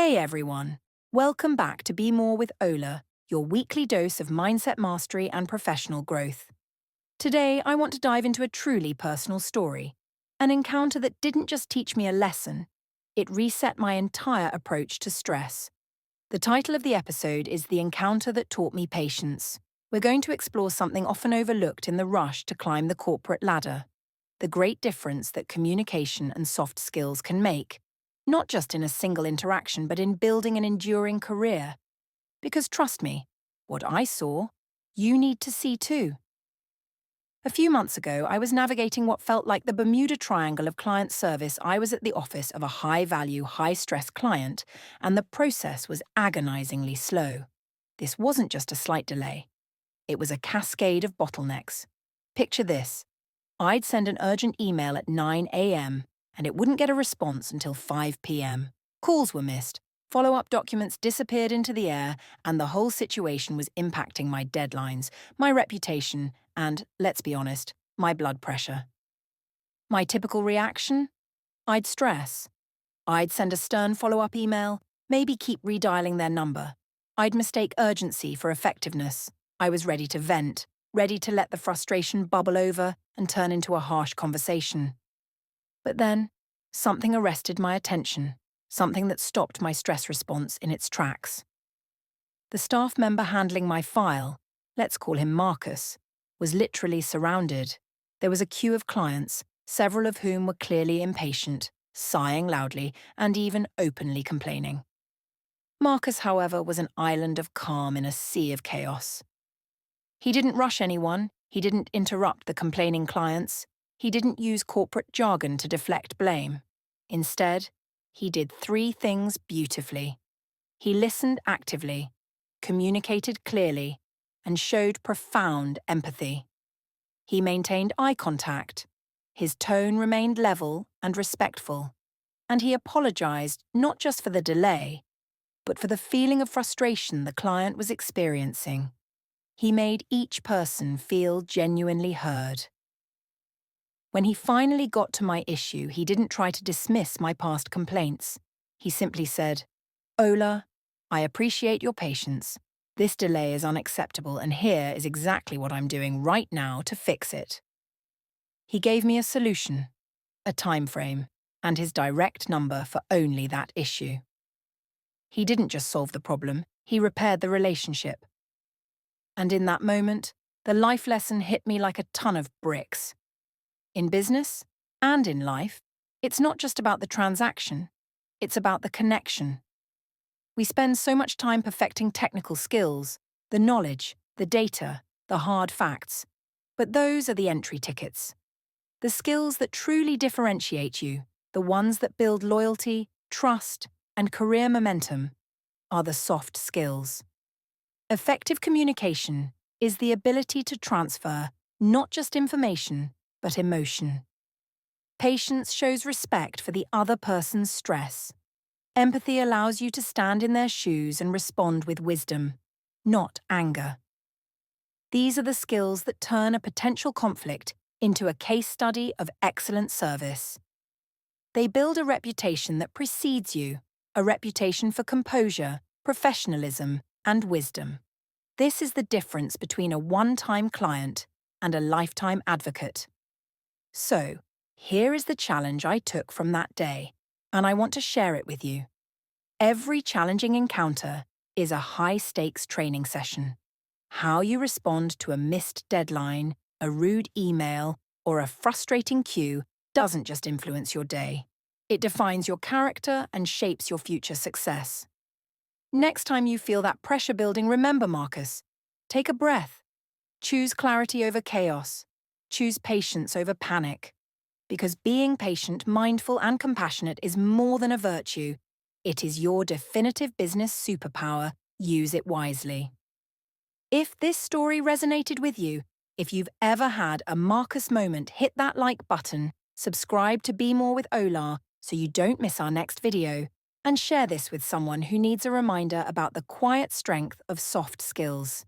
Hey everyone, welcome back to Be More with Ola, your weekly dose of mindset mastery and professional growth. Today, I want to dive into a truly personal story, an encounter that didn't just teach me a lesson, it reset my entire approach to stress. The title of the episode is The Encounter That Taught Me Patience. We're going to explore something often overlooked in the rush to climb the corporate ladder, the great difference that communication and soft skills can make, not just in a single interaction, but in building an enduring career. Because trust me, what I saw, you need to see too. A few months ago, I was navigating what felt like the Bermuda Triangle of client service. I was at the office of a high-value, high-stress client, and the process was agonizingly slow. This wasn't just a slight delay. It was a cascade of bottlenecks. Picture this. I'd send an urgent email at 9 a.m., and it wouldn't get a response until 5 p.m. Calls were missed, follow-up documents disappeared into the air, and the whole situation was impacting my deadlines, my reputation, and, let's be honest, my blood pressure. My typical reaction? I'd stress. I'd send a stern follow-up email, maybe keep redialing their number. I'd mistake urgency for effectiveness. I was ready to vent, ready to let the frustration bubble over and turn into a harsh conversation. But then, something arrested my attention, something that stopped my stress response in its tracks. The staff member handling my file, let's call him Marcus, was literally surrounded. There was a queue of clients, several of whom were clearly impatient, sighing loudly, and even openly complaining. Marcus, however, was an island of calm in a sea of chaos. He didn't rush anyone, he didn't interrupt the complaining clients, he didn't use corporate jargon to deflect blame. Instead, he did three things beautifully. He listened actively, communicated clearly, and showed profound empathy. He maintained eye contact, his tone remained level and respectful, and he apologized not just for the delay, but for the feeling of frustration the client was experiencing. He made each person feel genuinely heard. When he finally got to my issue, he didn't try to dismiss my past complaints. He simply said, "Ola, I appreciate your patience. This delay is unacceptable, and here is exactly what I'm doing right now to fix it." He gave me a solution, a time frame, and his direct number for only that issue. He didn't just solve the problem, he repaired the relationship. And in that moment, the life lesson hit me like a ton of bricks. In business and in life, it's not just about the transaction, it's about the connection. We spend so much time perfecting technical skills, the knowledge, the data, the hard facts, but those are the entry tickets. The skills that truly differentiate you, the ones that build loyalty, trust, and career momentum, are the soft skills. Effective communication is the ability to transfer not just information, but emotion. Patience shows respect for the other person's stress. Empathy allows you to stand in their shoes and respond with wisdom, not anger. These are the skills that turn a potential conflict into a case study of excellent service. They build a reputation that precedes you, a reputation for composure, professionalism, and wisdom. This is the difference between a one-time client and a lifetime advocate. So, here is the challenge I took from that day, and I want to share it with you. Every challenging encounter is a high-stakes training session. How you respond to a missed deadline, a rude email, or a frustrating queue doesn't just influence your day. It defines your character and shapes your future success. Next time you feel that pressure building, remember, Marcus. Take a breath. Choose clarity over chaos. Choose patience over panic. Because being patient, mindful, and compassionate is more than a virtue. It is your definitive business superpower. Use it wisely. If this story resonated with you, if you've ever had a Marcus moment, hit that like button, subscribe to Be More with Ola so you don't miss our next video, and share this with someone who needs a reminder about the quiet strength of soft skills.